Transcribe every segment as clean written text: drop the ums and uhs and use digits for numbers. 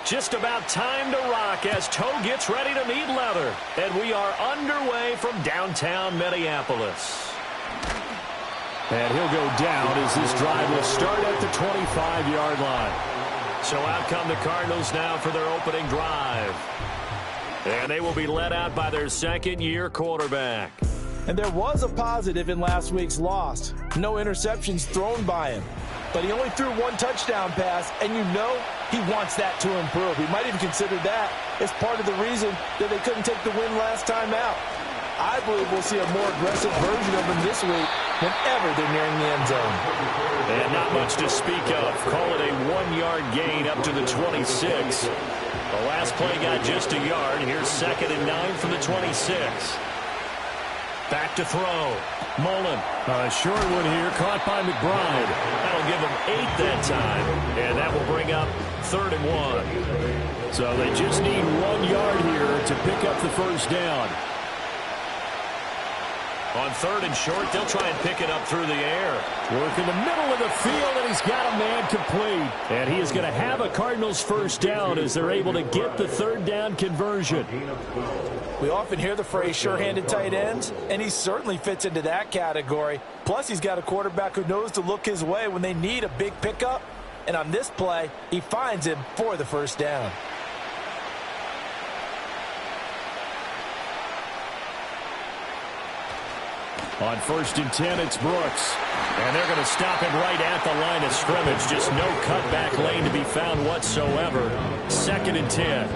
Just about time to rock as toe gets ready to meet leather. And we are underway from downtown Minneapolis. And he'll go down as this drive will start at the 25-yard line. So out come the Cardinals now for their opening drive. And they will be led out by their second-year quarterback. And there was a positive in last week's loss. No interceptions thrown by him. But he only threw one touchdown pass, and you know he wants that to improve. He might even consider that as part of the reason that they couldn't take the win last time out. I believe we'll see a more aggressive version of him this week whenever they're nearing the end zone. And not much to speak of. Call it a 1-yard gain up to the 26. The last play got just a yard. Here's 2nd and 9 from the 26. Back to throw. Mullen. A short one here, caught by McBride. That'll give him 8 that time. And that will bring up 3rd and 1. So they just need 1 yard here to pick up the first down. On 3rd and short, they'll try and pick it up through the air. Work in the middle of the field, and he's got a man complete. And he is going to have a Cardinals first down as they're able to get the 3rd down conversion. We often hear the phrase sure-handed tight ends, and he certainly fits into that category. Plus, he's got a quarterback who knows to look his way when they need a big pickup. And on this play, he finds him for the first down. On 1st and 10, it's Brooks. And they're going to stop him right at the line of scrimmage. Just no cutback lane to be found whatsoever. 2nd and 10.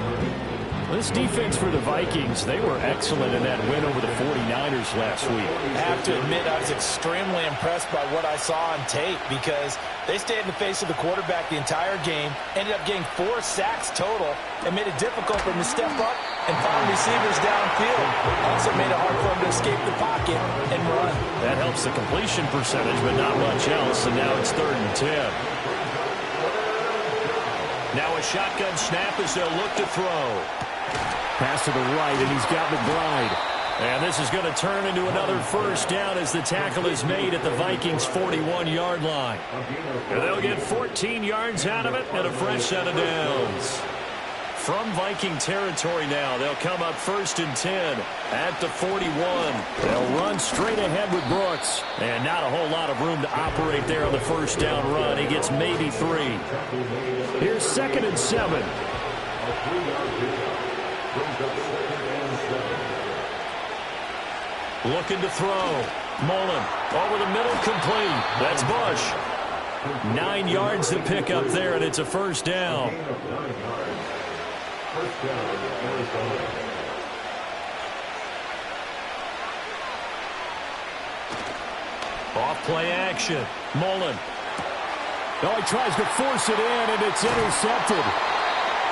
This defense for the Vikings, they were excellent in that win over the 49ers last week. I have to admit, I was extremely impressed by what I saw on tape because they stayed in the face of the quarterback the entire game, ended up getting 4 sacks total, and made it difficult for him to step up and find receivers downfield. Also made it hard for him to escape the pocket and run. That helps the completion percentage, but not much else, and now it's 3rd and 10. Now a shotgun snap as they'll look to throw. Pass to the right, and he's got McBride. And this is going to turn into another first down as the tackle is made at the Vikings' 41-yard line. And they'll get 14 yards out of it and a fresh set of downs. From Viking territory now, they'll come up 1st and 10 at the 41. They'll run straight ahead with Brooks. And not a whole lot of room to operate there on the first down run. He gets maybe 3. Here's 2nd and 7. Looking to throw. Mullen over the middle, complete. That's Bush. 9 yards to pick up there, and it's a first down. Off play action. Mullen. Oh, he tries to force it in, and it's intercepted.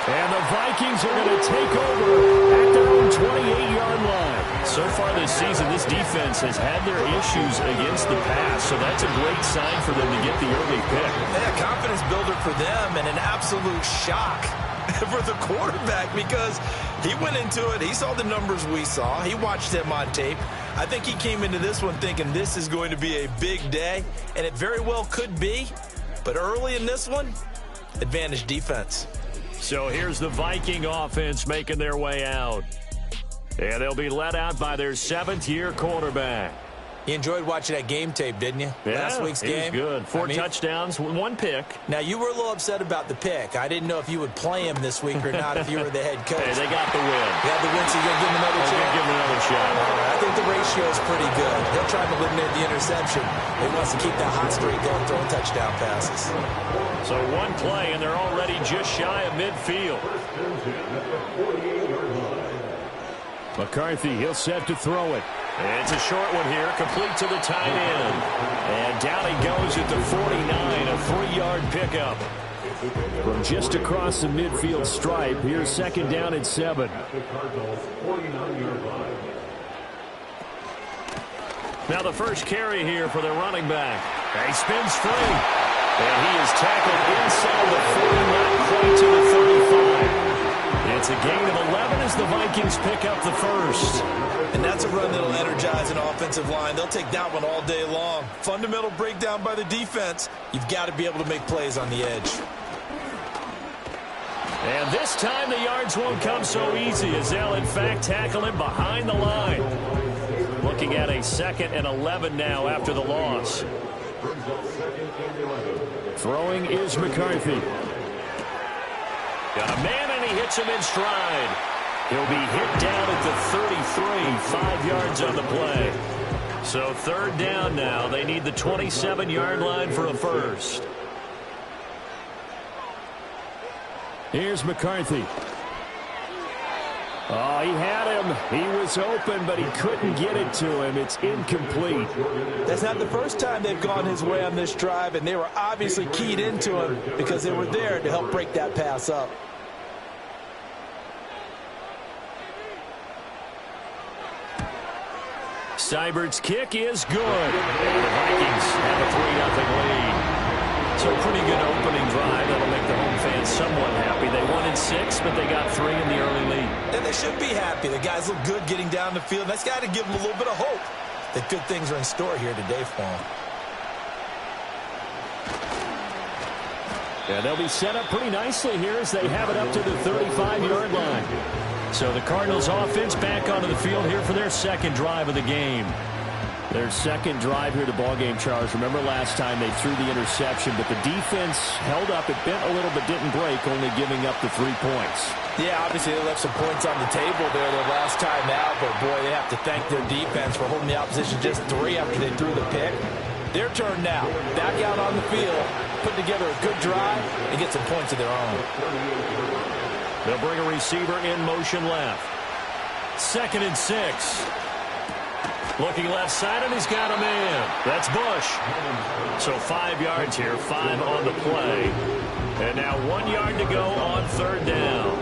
And the Vikings are going to take over at their own 28-yard line. So far this season, this defense has had their issues against the pass, so that's a great sign for them to get the early pick. Yeah, confidence builder for them and an absolute shock for the quarterback because he went into it. He saw the numbers we saw. He watched them on tape. I think he came into this one thinking this is going to be a big day, and it very well could be. But early in this one, advantage defense. So here's the Viking offense making their way out. And they'll be led out by their 7th-year quarterback. You enjoyed watching that game tape, didn't you? Yeah, last week's game. It was good. 4 touchdowns, 1 pick. Now, you were a little upset about the pick. I didn't know if you would play him this week or not if you were the head coach. Hey, they got the win. You had the win, so you're going to give him another shot? Give him another shot. All right, I think the ratio is pretty good. He'll try to eliminate the interception. He wants to keep that hot streak going, throwing touchdown passes. So 1 play, and they're already just shy of midfield. McCarthy, he'll set to throw it. It's a short one here, complete to the tight end. And down he goes at the 49, a 3-yard pickup. From just across the midfield stripe, here's 2nd down and 7. Now the first carry here for the running back. He spins free. And he is tackled inside the 40, not quite to the 35. It's a gain of 11 as the Vikings pick up the first. And that's a run that'll energize an offensive line. They'll take that one all day long. Fundamental breakdown by the defense. You've got to be able to make plays on the edge. And this time the yards won't come so easy as they'll, in fact, tackle him behind the line. Looking at a 2nd and 11 now after the loss. Throwing is McCarthy. Got a man, and he hits him in stride. He'll be hit down at the 33, 5 yards on the play. So 3rd down now. They need the 27-yard line for a first. Here's McCarthy. Oh, he had him. He was open, but he couldn't get it to him. It's incomplete. That's not the first time they've gone his way on this drive, and they were obviously keyed into him because they were there to help break that pass up. Seibert's kick is good. And the Vikings have a 3-0 lead. So a pretty good opening drive. That'll make the home fans somewhat happy. They won in 6, but they got 3 in the early lead. And they should be happy. The guys look good getting down the field. That's got to give them a little bit of hope that good things are in store here today for them. Yeah, they'll be set up pretty nicely here as they have it up to the 35-yard line. So the Cardinals offense back onto the field here for their 2nd drive of the game. Their 2nd drive here to ballgame, Charles. Remember last time they threw the interception, but the defense held up. It bent a little but didn't break, only giving up the 3 points. Yeah, obviously they left some points on the table there their last time out, but boy, they have to thank their defense for holding the opposition just 3 after they threw the pick. Their turn now. Back out on the field, put together a good drive, and get some points of their own. They'll bring a receiver in motion left. 2nd and 6. Looking left side, and he's got him in. That's Bush. So 5 yards here, 5 on the play. And now 1 yard to go on 3rd down.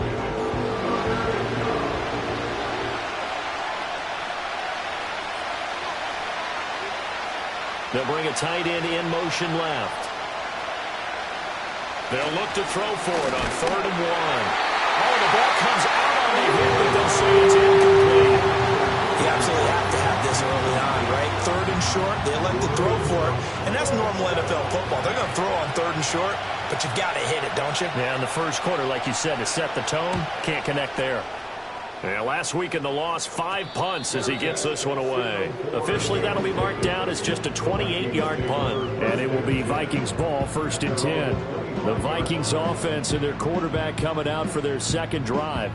They'll bring a tight end in motion left. They'll look to throw for it on 3rd and 1. Oh, the ball comes out on the hit, but they'll say it's incomplete. You absolutely have to have this early on, right? 3rd and short, they elect to throw for it, and that's normal NFL football. They're going to throw on 3rd and short, but you've got to hit it, don't you? Yeah, in the first quarter, like you said, to set the tone, can't connect there. Yeah, last week in the loss, 5 punts as he gets this one away. Officially, that'll be marked down as just a 28-yard punt. And it will be Vikings ball, 1st and 10. The Vikings offense and their quarterback coming out for their 2nd drive.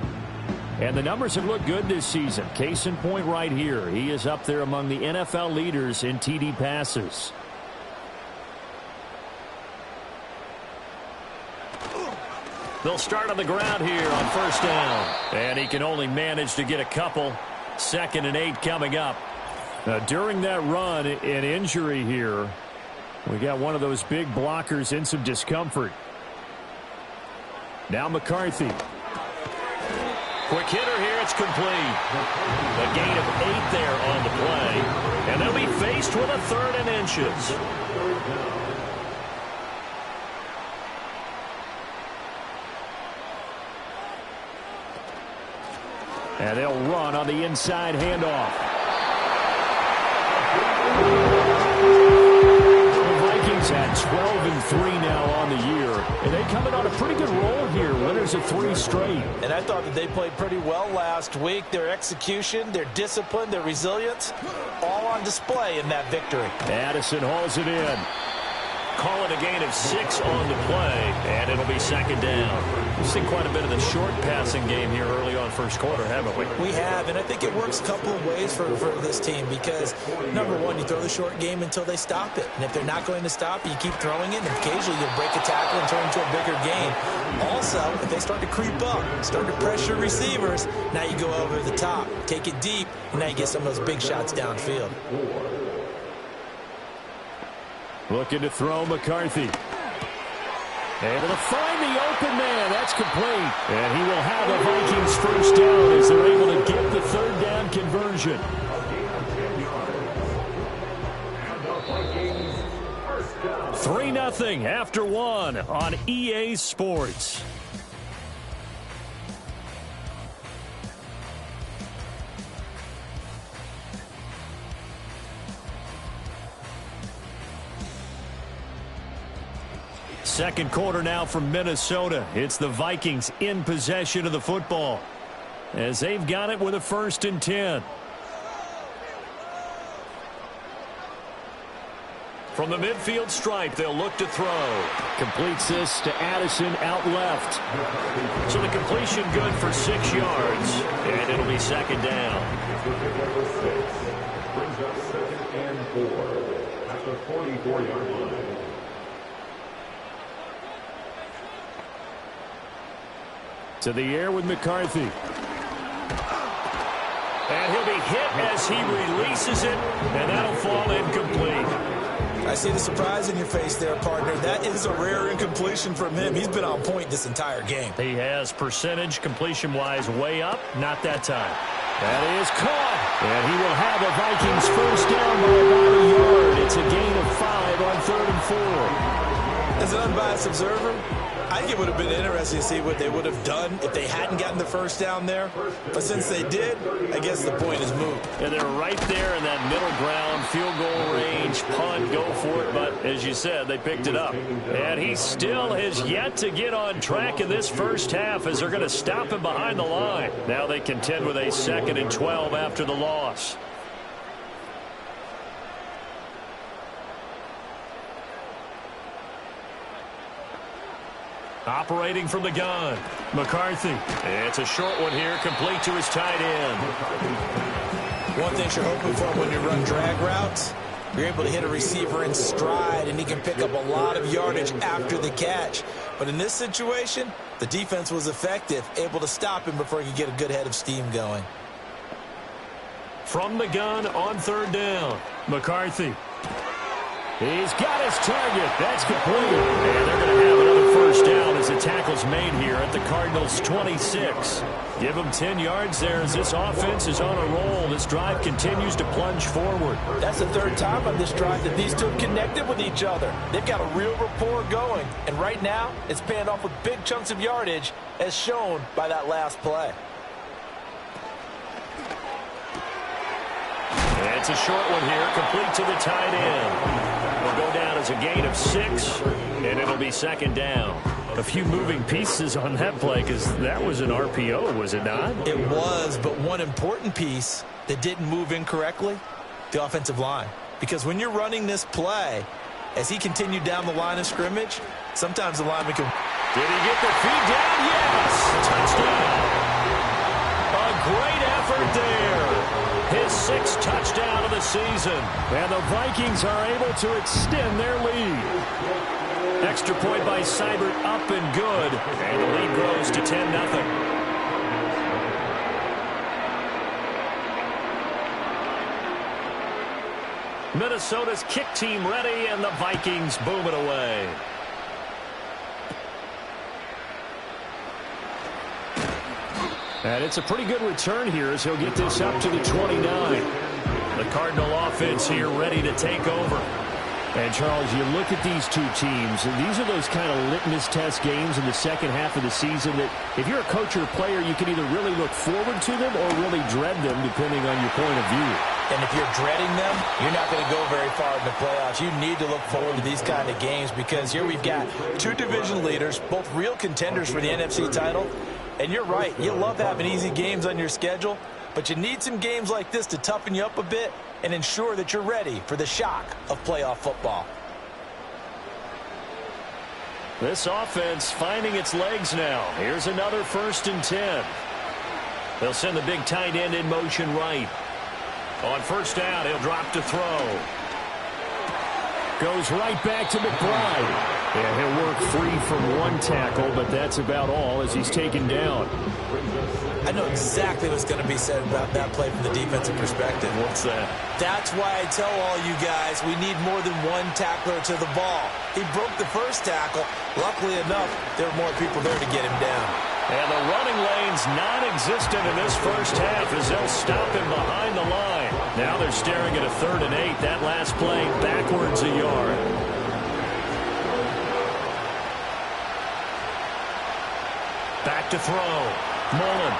And the numbers have looked good this season. Case in point right here. He is up there among the NFL leaders in TD passes. They'll start on the ground here on 1st down. And he can only manage to get a couple. 2nd and 8 coming up. Now, during that run, an injury here. We got one of those big blockers in some discomfort. Now McCarthy. Quick hitter here, it's complete. A gain of 8 there on the play. And they'll be faced with a 3rd and inches. And they'll run on the inside handoff. The Vikings had 12-3 now on the year. And they come in on a pretty good roll here. Winners of 3 straight. And I thought that they played pretty well last week. Their execution, their discipline, their resilience, all on display in that victory. Addison hauls it in. Call it a gain of 6 on the play, and it'll be 2nd down. We've seen quite a bit of the short passing game here early on 1st quarter, haven't we? We have, and I think it works a couple of ways for this team because, number one, you throw the short game until they stop it. And if they're not going to stop it, you keep throwing it, and occasionally you'll break a tackle and turn it into a bigger gain. Also, if they start to creep up, start to pressure receivers, now you go over the top, take it deep, and now you get some of those big shots downfield. Looking to throw McCarthy. Able to find the open man. That's complete. And he will have a Vikings 1st down as they're able to get the 3rd down conversion. Three 3-0 after 1 on EA Sports. Second quarter now from Minnesota. It's the Vikings in possession of the football as they've got it with a 1st and 10. From the midfield stripe, they'll look to throw. Completes this to Addison out left. So the completion good for 6 yards, and it'll be 2nd down. Brings up 2nd and 4 at the 44-yard line. To the air with McCarthy. And he'll be hit as he releases it, and that'll fall incomplete. I see the surprise in your face there, partner. That is a rare incompletion from him. He's been on point this entire game. He has percentage completion-wise way up. Not that time. That is caught. And he will have a Vikings 1st down by about a yard. It's a gain of 5 on 3rd and 4. As an unbiased observer, I think it would have been interesting to see what they would have done if they hadn't gotten the 1st down there. But since they did, I guess the point is moot. And they're right there in that middle ground, field goal range, punt, go for it. But as you said, they picked it up. And he still has yet to get on track in this first half as they're going to stop him behind the line. Now they contend with a 2nd and 12 after the loss. Operating from the gun, McCarthy. It's a short one here, complete to his tight end. One thing you're hoping for when you run drag routes, you're able to hit a receiver in stride, and he can pick up a lot of yardage after the catch. But in this situation, the defense was effective, able to stop him before he could get a good head of steam going. From the gun on 3rd down, McCarthy. He's got his target. That's complete. And they're going to have another 1st down as the tackle's made here at the Cardinals' 26. Give them 10 yards there as this offense is on a roll. This drive continues to plunge forward. That's the 3rd time on this drive that these two have connected with each other. They've got a real rapport going. And right now, it's paying off with big chunks of yardage as shown by that last play. It's a short one here, complete to the tight end. Will go down as a gain of 6, and it'll be 2nd down. A few moving pieces on that play because that was an RPO, was it not? It was, but one important piece that didn't move incorrectly, the offensive line. Because when you're running this play, as he continued down the line of scrimmage, sometimes the lineman can... Did he get the feed down? Yes! Touchdown! A great effort there. His 6th touchdown of the season. And the Vikings are able to extend their lead. Extra point by Seibert up and good. And the lead grows to 10-0. Minnesota's kick team ready, and the Vikings boom it away. And it's a pretty good return here as he'll get this up to the 29. The Cardinal offense here ready to take over. And, Charles, you look at these two teams, and these are those kind of litmus test games in the second half of the season that if you're a coach or a player, you can either really look forward to them or really dread them, depending on your point of view. And if you're dreading them, you're not going to go very far in the playoffs. You need to look forward to these kind of games because here we've got 2 division leaders, both real contenders for the NFC title. And you're right, you love having easy games on your schedule, but you need some games like this to toughen you up a bit and ensure that you're ready for the shock of playoff football. This offense finding its legs now. Here's another 1st and 10. They'll send the big tight end in motion right. On 1st down, he'll drop to throw. Goes right back to McBride. And he'll work free from one tackle, but that's about all as he's taken down. I know exactly what's going to be said about that play from the defensive perspective. What's that? That's why I tell all you guys we need more than one tackler to the ball. He broke the 1st tackle. Luckily enough, there were more people there to get him down. And the running lane's non-existent in this first half as they'll stop him behind the line. Now they're staring at a 3rd and 8. That last play backwards a yard. Back to throw. Mullen.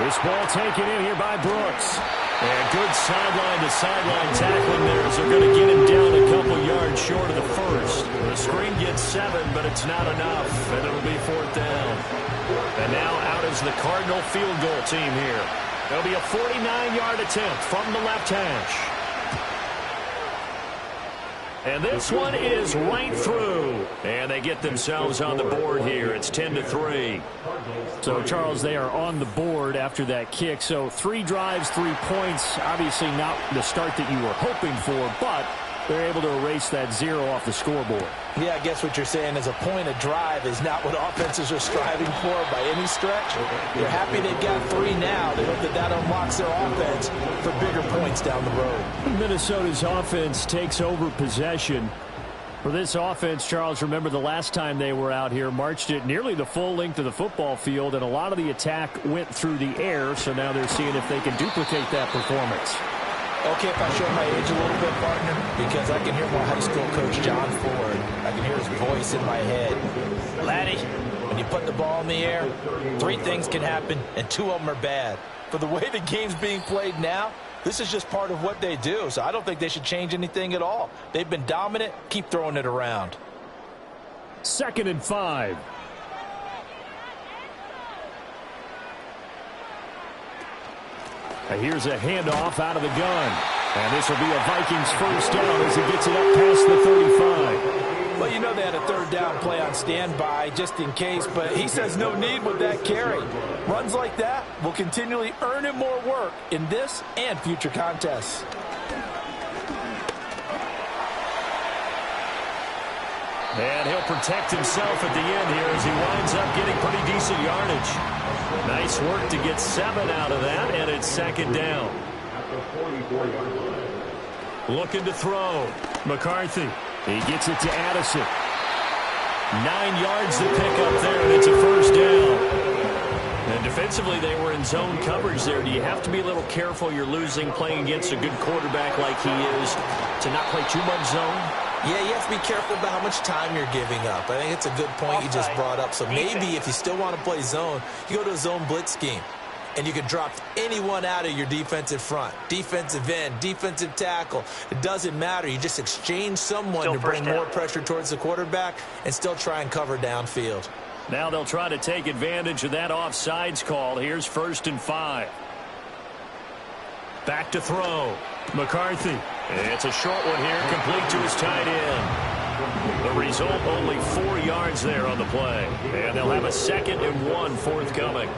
This ball taken in here by Brooks. And good sideline-to-sideline tackling there as they're going to get him down a couple yards short of the first. The screen gets 7, but it's not enough, and it'll be 4th down. And now out is the Cardinal field goal team here. It'll be a 49-yard attempt from the left hash. And this one is right through. And they get themselves on the board here. It's 10-3. So, Charles, they are on the board after that kick. So 3 drives, 3 points. Obviously not the start that you were hoping for, but they're able to erase that 0 off the scoreboard. Yeah, I guess what you're saying is a point of drive is not what offenses are striving for by any stretch. They're happy they've got 3 now. They hope that unlocks their offense for bigger points down the road. Minnesota's offense takes over possession. For this offense, Charles, remember the last time they were out here, marched it nearly the full length of the football field, and a lot of the attack went through the air, so now they're seeing if they can duplicate that performance. Okay, if I show my age a little bit, partner, because I can hear my high school coach, John Ford. I can hear his voice in my head. Laddie, when you put the ball in the air, 3 things can happen, and 2 of them are bad. For the way the game's being played now, this is just part of what they do, so I don't think they should change anything at all. They've been dominant. Keep throwing it around. 2nd and 5. Here's a handoff out of the gun. And this will be a Vikings first down as he gets it up past the 35. Well, you know they had a 3rd down play on standby just in case, but he says no need with that carry. Runs like that will continually earn him more work in this and future contests. And he'll protect himself at the end here as he winds up getting pretty decent yardage. Nice work to get 7 out of that, and it's 2nd down. Looking to throw. McCarthy. He gets it to Addison. 9 yards to pick up there, and it's a first down. And defensively, they were in zone coverage there. Do you have to be a little careful you're losing playing against a good quarterback like he is to not play too much zone? Yeah, you have to be careful about how much time you're giving up. I think it's a good point you just brought up. So maybe if you still want to play zone, you go to a zone blitz scheme. And you can drop anyone out of your defensive front. Defensive end, defensive tackle. It doesn't matter. You just exchange someone to bring more pressure towards the quarterback and still try and cover downfield. Now they'll try to take advantage of that offsides call. Here's 1st and 5. Back to throw. McCarthy. It's a short one here, complete to his tight end. The result, only 4 yards there on the play. And they'll have a 2nd and 1 forthcoming.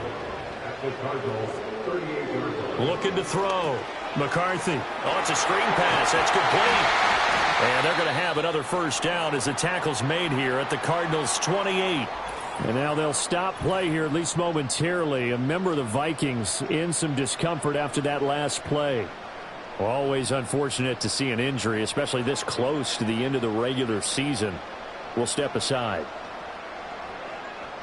Looking to throw. McCarthy. Oh, it's a screen pass. That's complete. And they're going to have another first down as the tackle's made here at the Cardinals' 28. And now they'll stop play here, at least momentarily. A member of the Vikings in some discomfort after that last play. Well, always unfortunate to see an injury, especially this close to the end of the regular season. We'll step aside.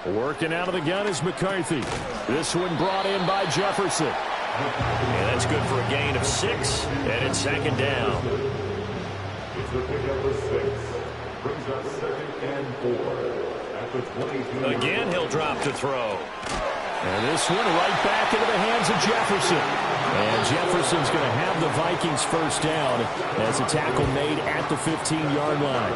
Working out of the gun is McCarthy. This one brought in by Jefferson. And that's good for a gain of 6, and it's 2nd down. It's the pickup of 6. Brings up 2nd and 4. At the 22. Again, he'll drop to throw. And this one right back into the hands of Jefferson. And Jefferson's going to have the Vikings first down as a tackle made at the 15-yard line.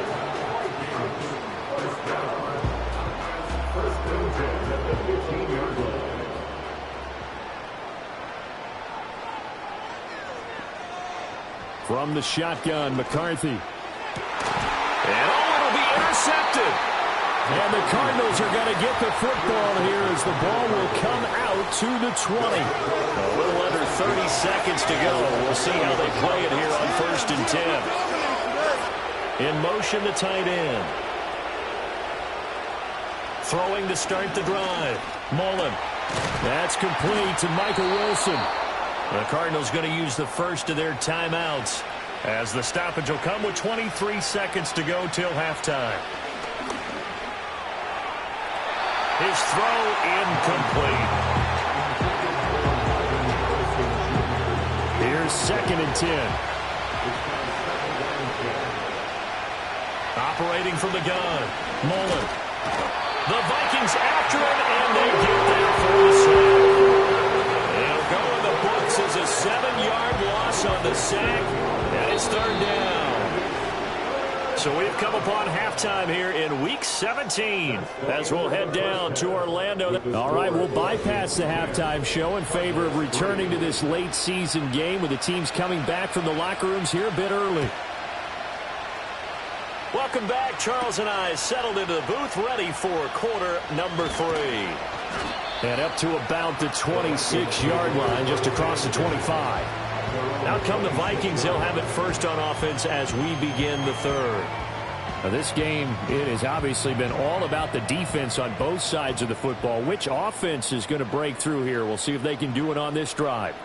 From the shotgun, McCarthy. And it'll be intercepted. And the Cardinals are going to get the football here as the ball will come out to the 20. A little under 30 seconds to go. We'll see how they play it here on 1st and 10. In motion, the tight end. Throwing to start the drive. Mullen. That's complete to Michael Wilson. The Cardinals going to use the first of their timeouts as the stoppage will come with 23 seconds to go till halftime. His throw incomplete. Here's 2nd and 10. Operating from the gun. Mullen. The Vikings after him, and they get there for the sack. They'll go in the books as a 7-yard upon halftime here in Week 17 as we'll head down to Orlando. All right, we'll bypass the halftime show in favor of returning to this late season game with the teams coming back from the locker rooms here a bit early. Welcome back. Charles and I settled into the booth ready for quarter number 3. And up to about the 26-yard line, just across the 25. Out come the Vikings. They'll have it first on offense as we begin the third. Now this game, it has obviously been all about the defense on both sides of the football. Which offense is going to break through here? We'll see if they can do it on this drive.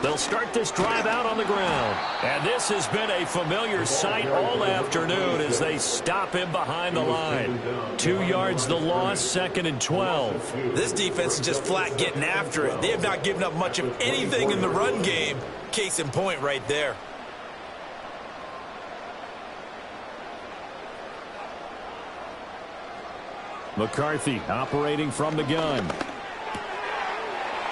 They'll start this drive out on the ground. And this has been a familiar sight all afternoon as they stop him behind the line. 2 yards the loss, 2nd and 12. This defense is just flat getting after it. They have not given up much of anything in the run game. Case in point right there. McCarthy operating from the gun.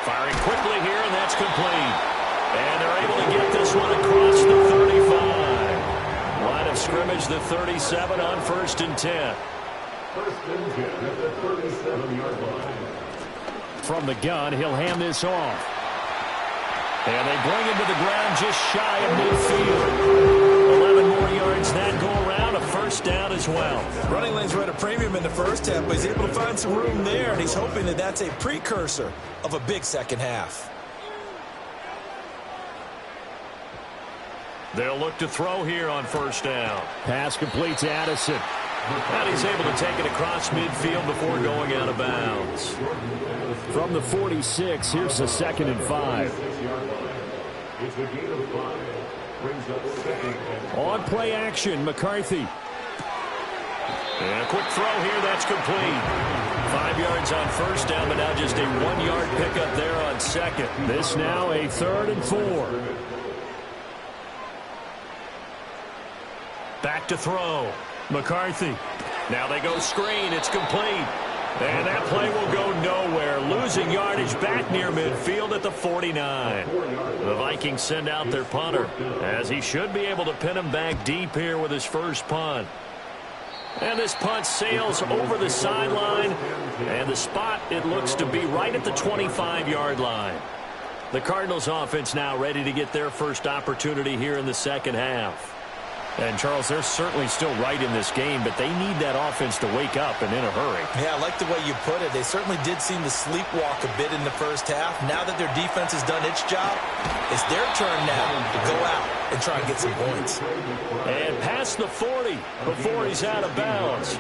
Firing quickly here, and that's complete. And they're able to get this one across the 35. Line of scrimmage, the 37 on 1st and 10. 1st and 10 at the 37-yard line. From the gun, he'll hand this off. And they bring him to the ground just shy of midfield. 11 more yards that go around, a first down as well. Running lanes were at a premium in the first half, but he's able to find some room there, and he's hoping that that's a precursor of a big second half. They'll look to throw here on 1st down. Pass complete to Addison. And he's able to take it across midfield before going out of bounds. From the 46, here's the 2nd and 5. It's a gain of 5. Brings up 2nd and On play action, McCarthy. And a quick throw here, that's complete. 5 yards on 1st down, but now just a 1-yard pickup there on 2nd. This now a 3rd and 4. Back to throw. McCarthy. Now they go screen. It's complete. And that play will go nowhere. Losing yardage back near midfield at the 49. The Vikings send out their punter, as he should be able to pin him back deep here with his first punt. And this punt sails over the sideline. And the spot, it looks to be right at the 25-yard line. The Cardinals offense now ready to get their first opportunity here in the second half. And, Charles, they're certainly still right in this game, but they need that offense to wake up and in a hurry. Yeah, I like the way you put it. They certainly did seem to sleepwalk a bit in the first half. Now that their defense has done its job, it's their turn now to go out and try and get some points. And past the 40 before he's out of bounds.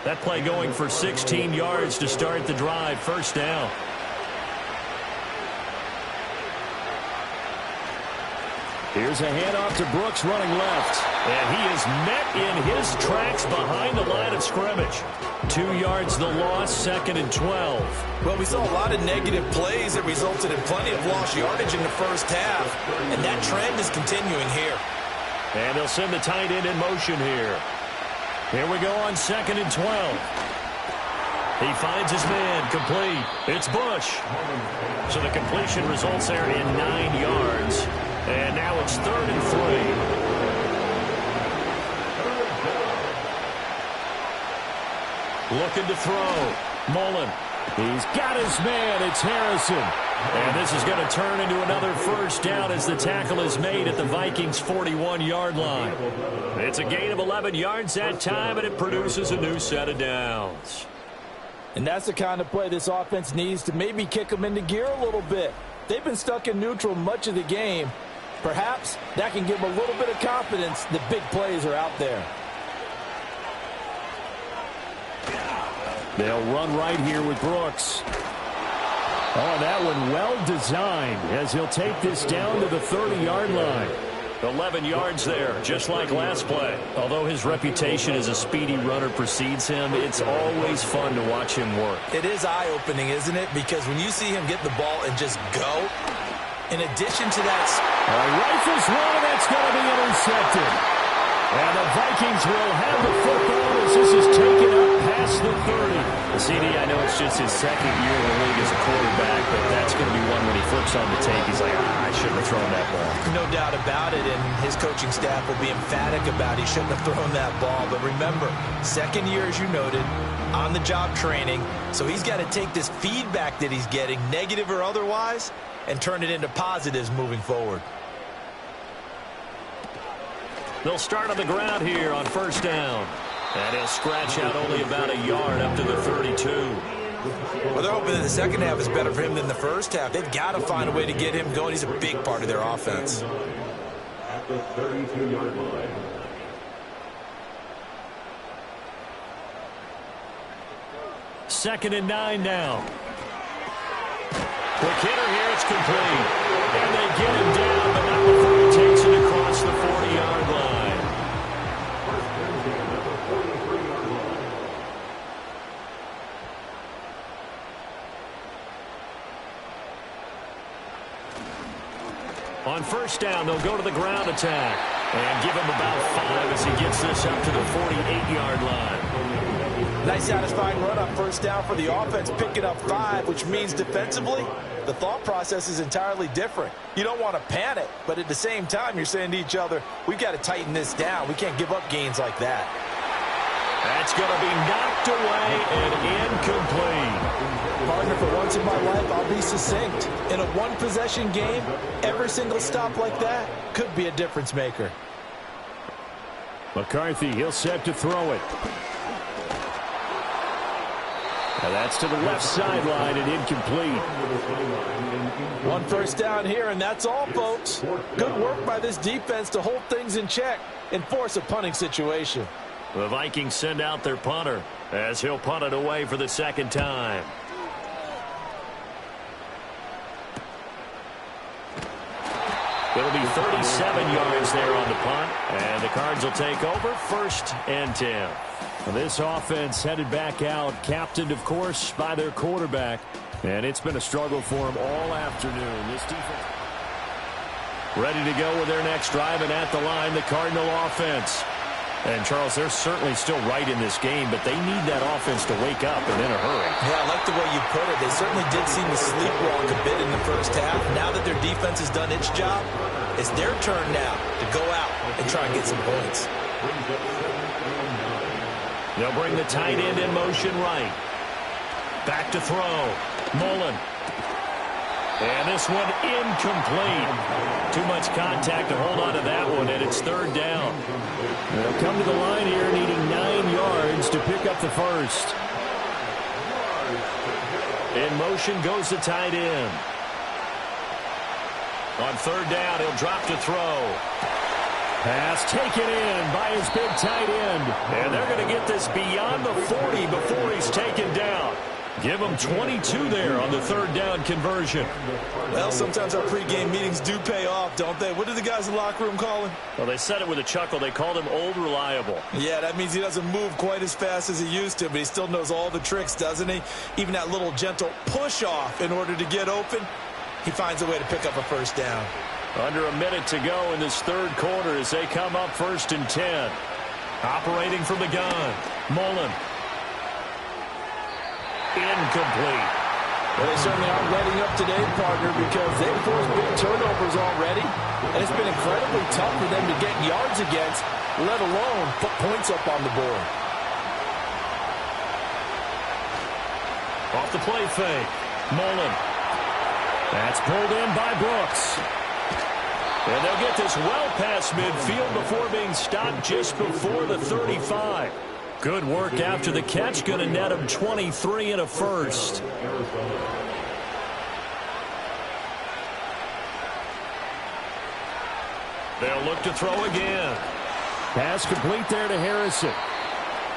That play going for 16 yards to start the drive. 1st down. Here's a handoff to Brooks running left. And he is met in his tracks behind the line of scrimmage. 2 yards the loss, 2nd and 12. Well, we saw a lot of negative plays that resulted in plenty of lost yardage in the first half. And that trend is continuing here. And they'll send the tight end in motion here. Here we go on 2nd and 12. He finds his man, complete. It's Bush. So the completion results there in 9 yards. And now it's 3rd and 3. Looking to throw. Mullen. He's got his man. It's Harrison. And this is going to turn into another first down as the tackle is made at the Vikings' 41-yard line. It's a gain of 11 yards that time, and it produces a new set of downs. And that's the kind of play this offense needs to maybe kick them into gear a little bit. They've been stuck in neutral much of the game. Perhaps that can give them a little bit of confidence that big plays are out there. They'll run right here with Brooks. Oh, that one well designed as he'll take this down to the 30-yard line. 11 yards there, just like last play. Although his reputation as a speedy runner precedes him, it's always fun to watch him work. It is eye-opening, isn't it? Because when you see him get the ball and just go, in addition to that... Rifles one, and that's going to be intercepted. And the Vikings will have the football as this is taken up past the 30. CD, I know it's just his second year in the league as a quarterback, but that's going to be one when he flips on the tape. He's like, I shouldn't have thrown that ball. No doubt about it, and his coaching staff will be emphatic about he shouldn't have thrown that ball. But remember, second year, as you noted, on-the-job training, so he's got to take this feedback that he's getting, negative or otherwise, and turn it into positives moving forward. They'll start on the ground here on first down. And he'll scratch out only about a yard up to the 32. Well, they're hoping that the second half is better for him than the first half. They've got to find a way to get him going. He's a big part of their offense. At the 32-yard line. Second and 9 now. Quick hitter here, it's complete. And they get him down, but not before he takes it across the 40-yard line. On first down, they'll go to the ground attack and give him about 5 as he gets this up to the 48-yard line. Nice satisfying run on first down for the offense, picking up 5, which means defensively, the thought process is entirely different. You don't want to panic, but at the same time, you're saying to each other, we've got to tighten this down. We can't give up gains like that. That's going to be knocked away and incomplete. Partner, for once in my life, I'll be succinct. In a one-possession game, every single stop like that could be a difference maker. McCarthy, he'll set to throw it. And that's to the left sideline and incomplete. One first down here, and that's all, folks. Good work by this defense to hold things in check and force a punting situation. The Vikings send out their punter as he'll punt it away for the second time. It'll be 37 yards there on the punt, and the Cards will take over first and 10. This offense headed back out, captained, of course, by their quarterback, and it's been a struggle for him all afternoon. This defense ready to go with their next drive, and at the line, the Cardinal offense. And, Charles, they're certainly still right in this game, but they need that offense to wake up and in a hurry. Yeah, I like the way you put it. They certainly did seem to sleepwalk a bit in the first half. Now that their defense has done its job, it's their turn now to go out and try and get some points. They'll bring the tight end in motion right. Back to throw. Mullen. And this one incomplete. Too much contact to hold on to that one, and it's third down. They'll come to the line here needing 9 yards to pick up the first. In motion goes the tight end. On third down, he'll drop to throw. Pass taken in by his big tight end. And they're going to get this beyond the 40 before he's taken down. Give him 22 there on the third down conversion. Well, sometimes our pregame meetings do pay off, don't they? What did the guys in the locker room call him? Well, they said it with a chuckle. They called him Old Reliable. Yeah, that means he doesn't move quite as fast as he used to, but he still knows all the tricks, doesn't he? Even that little gentle push-off in order to get open, he finds a way to pick up a first down. Under a minute to go in this third quarter as they come up first and 10. Operating from the gun, Mullen. Incomplete. Well, they certainly aren't letting up today, partner, because they've forced big turnovers already, and it's been incredibly tough for them to get yards against, let alone put points up on the board. Off the play fake, Mullen. That's pulled in by Brooks. And they'll get this well past midfield before being stopped just before the 35. Good work after the catch. Going to net him 23 and a first. They'll look to throw again. Pass complete there to Harrison.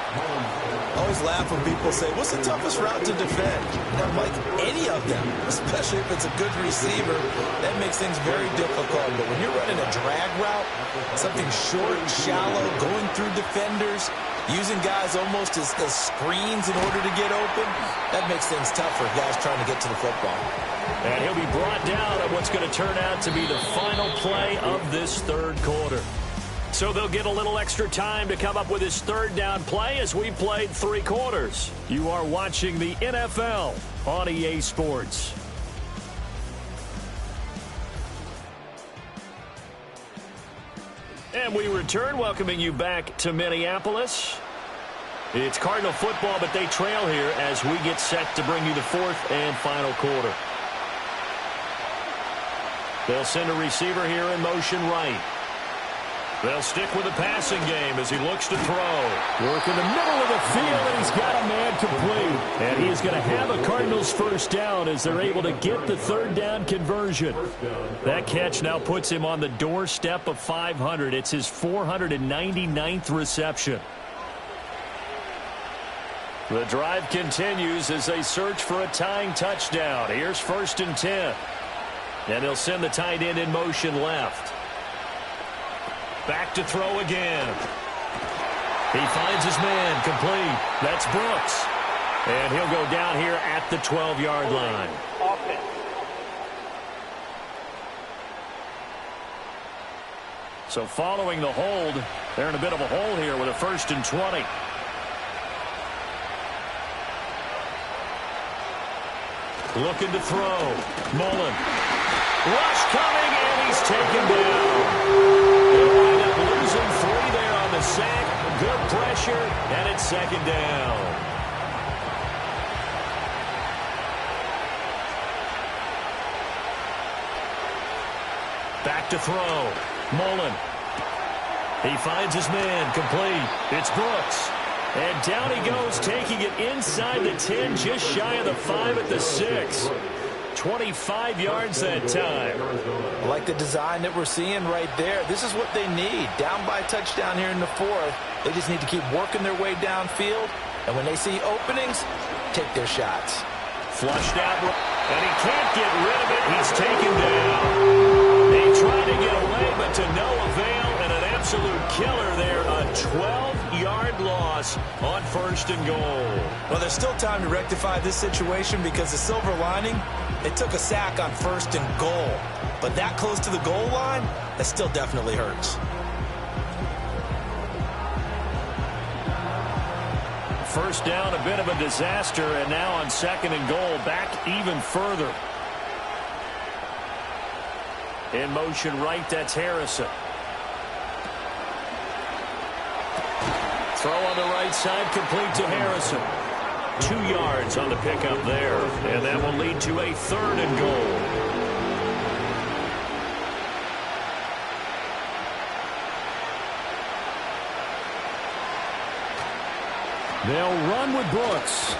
I always laugh when people say, what's the toughest route to defend? And I'm like, any of them, especially if it's a good receiver. That makes things very difficult. But when you're running a drag route, something short, shallow, going through defenders, using guys almost as screens in order to get open, that makes things tough for guys trying to get to the football. And he'll be brought down on what's going to turn out to be the final play of this third quarter. So they'll get a little extra time to come up with his third down play as we played 3 quarters. You are watching the NFL on EA Sports. And we return, welcoming you back to Minneapolis. It's Cardinal football, but they trail here as we get set to bring you the 4th and final quarter. They'll send a receiver here in motion right. They'll stick with the passing game as he looks to throw. Work in the middle of the field, and he's got a man complete. And he is going to have a Cardinals first down as they're able to get the 3rd down conversion. That catch now puts him on the doorstep of 500. It's his 499th reception. The drive continues as they search for a tying touchdown. Here's 1st and 10. And he'll send the tight end in motion left. Back to throw again. He finds his man complete. That's Brooks. And he'll go down here at the 12-yard line. So following the hold, they're in a bit of a hole here with a 1st and 20. Looking to throw. Mullen. Rush coming, and he's taken down. They'll wind up losing 3 there on the sack. Good pressure, and it's 2nd down. Back to throw. Mullen. He finds his man complete. It's Brooks. And down he goes, taking it inside the 10, just shy of the 5 at the 6. 25 yards that time. I like the design that we're seeing right there. This is what they need. Down by a touchdown here in the 4th. They just need to keep working their way downfield. And when they see openings, take their shots. Flushed out, and he can't get rid of it. He's taken down. They tried to get away, but to no avail, and an absolute killer there. A 12-yard loss on 1st and goal. Well, there's still time to rectify this situation because the silver lining, it took a sack on 1st and goal. But that close to the goal line, that still definitely hurts. First down, a bit of a disaster, and now on 2nd and goal, back even further. In motion right, that's Harrison. Throw on the right side, complete to Harrison. 2 yards on the pickup there, and that will lead to a 3rd and goal. They'll run with Brooks.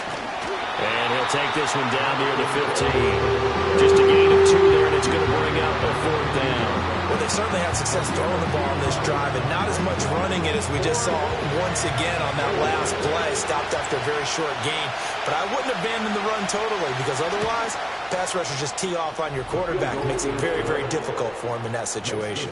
And he'll take this one down near the 15. Just a gain of 2 there, and it's going to bring up a 4th down. Well, they certainly had success throwing the ball on this drive, and not as much running it as we just saw once again on that last play. Stopped after a very short gain. But I wouldn't abandon the run totally, because otherwise, pass rushers just tee off on your quarterback. It makes it very, very difficult for him in that situation.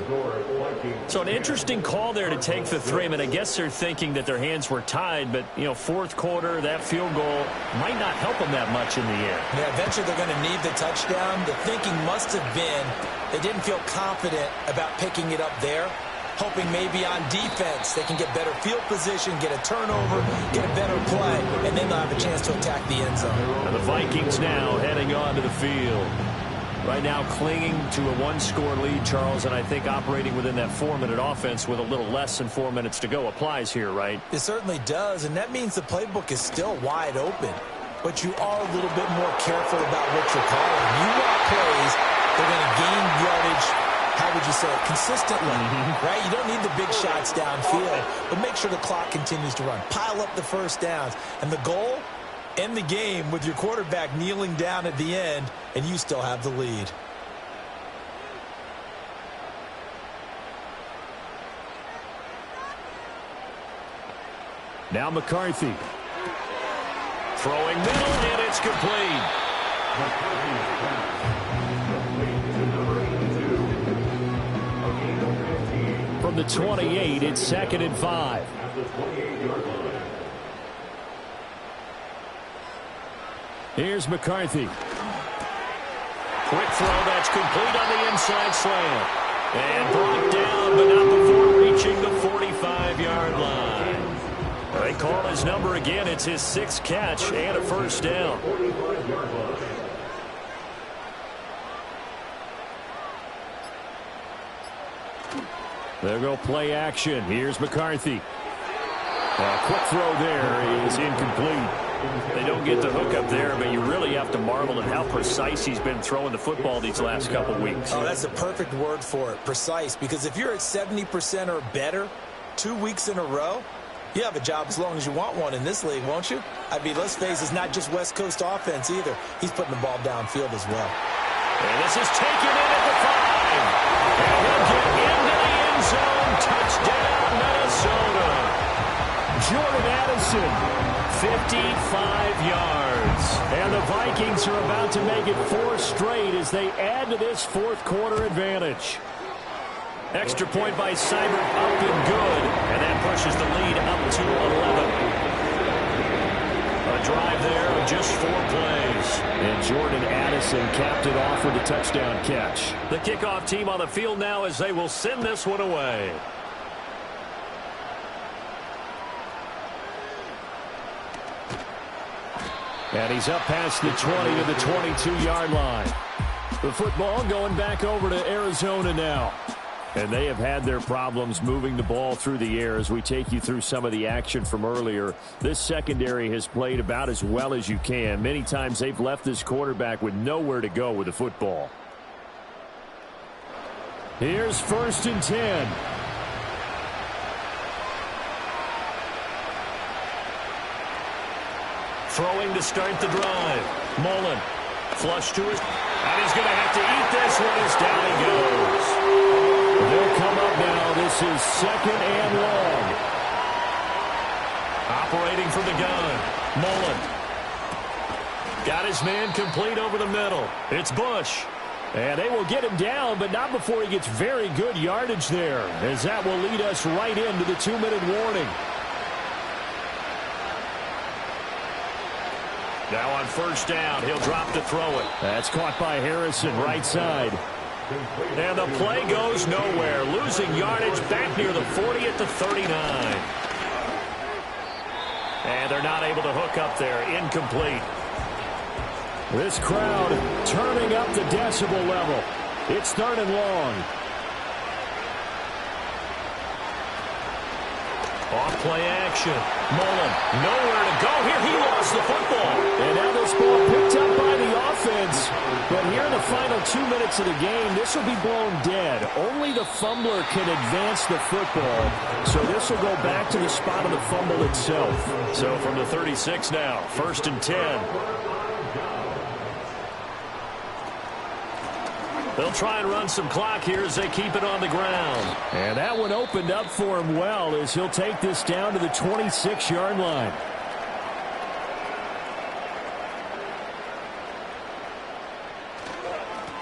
So an interesting call there to take the 3. I mean, I guess they're thinking that their hands were tied, but, you know, 4th quarter, that field goal might not help them that much in the end. Yeah, eventually they're going to need the touchdown. The thinking must have been they didn't feel confident about picking it up there, hoping maybe on defense they can get better field position, get a turnover, get a better play, and then they'll have a chance to attack the end zone. And the Vikings now heading onto the field. Right now clinging to a 1-score lead, Charles, and I think operating within that 4-minute offense with a little less than 4 minutes to go applies here, right? It certainly does, and that means the playbook is still wide open. But you are a little bit more careful about what you're calling. You want plays, they're going to gain yardage, how would you say it, consistently, right? You don't need the big shots downfield, but make sure the clock continues to run. Pile up the first downs. And the goal, end the game with your quarterback kneeling down at the end, and you still have the lead. Now McCarthy. Throwing middle, and it's complete. From the 28, it's 2nd and 5. Here's McCarthy. Quick throw, that's complete on the inside slant. And brought down, but not before reaching the 45-yard line. They call his number again. It's his 6th catch and a first down. They'll go play action. Here's McCarthy. A quick throw there is incomplete. They don't get the hook up there, but you really have to marvel at how precise he's been throwing the football these last couple weeks. Oh, that's a perfect word for it, precise, because if you're at 70% or better 2 weeks in a row, you have a job as long as you want one in this league, won't you? I mean, let's face it, it's not just West Coast offense either. He's putting the ball downfield as well. And this is taken in at the 5. And he'll get into the end zone. Touchdown, Minnesota. Jordan Addison, 55 yards. and the Vikings are about to make it 4 straight as they add to this fourth-quarter advantage. Extra point by Seibert up and good, and that pushes the lead up to 11. A drive there of just 4 plays. And Jordan Addison capped it off with a touchdown catch. The kickoff team on the field now as they will send this one away. And he's up past the 20 to the 22-yard line. The football going back over to Arizona now. And they have had their problems moving the ball through the air as we take you through some of the action from earlier. This secondary has played about as well as you can. Many times they've left this quarterback with nowhere to go with the football. Here's 1st and 10. Throwing to start the drive. Mullen. Flush to his. And he's going to have to eat this one as down he goes. They'll come up now. This is 2nd and long. Operating from the gun. Mullen. Got his man complete over the middle. It's Bush. And they will get him down, but not before he gets very good yardage there, as that will lead us right into the 2-minute warning. Now on 1st down, he'll drop to throw it. That's caught by Harrison, right side. And the play goes nowhere. Losing yardage back near the 40 at the 39. And they're not able to hook up there. Incomplete. This crowd turning up the decibel level. It's 3rd and long. Off play action. Mullen, nowhere to go here. He lost the football. And now this ball picked up by the offense. But here in the final 2 minutes of the game, this will be blown dead. Only the fumbler can advance the football. So this will go back to the spot of the fumble itself. So from the 36 now, 1st and 10. They'll try and run some clock here as they keep it on the ground. And that one opened up for him well as he'll take this down to the 26-yard line.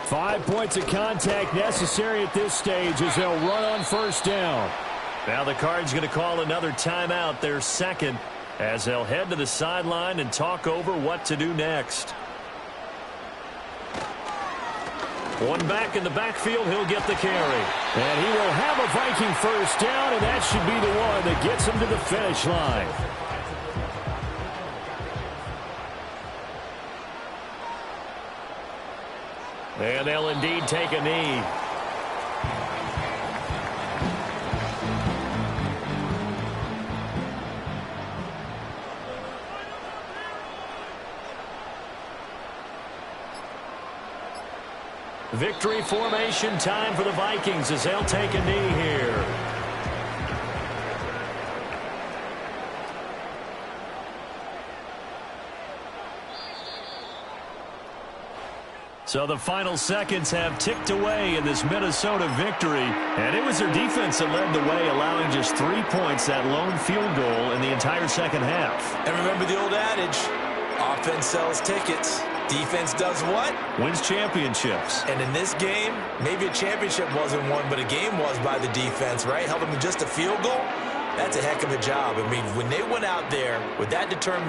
Five points of contact necessary at this stage as they'll run on 1st down. Now the Cards going to call another timeout, their 2nd, as they'll head to the sideline and talk over what to do next. One back in the backfield, he'll get the carry. And he will have a Viking 1st down, and that should be the one that gets him to the finish line. And they'll indeed take a knee. Victory formation time for the Vikings as they'll take a knee here. So the final seconds have ticked away in this Minnesota victory. And it was their defense that led the way, allowing just 3 points, that lone field goal in the entire second half. And remember the old adage, offense sells tickets. Defense does what? Wins championships. And in this game, maybe a championship wasn't won, but a game was by the defense, right? Held them to just a field goal. That's a heck of a job. I mean, when they went out there with that determination,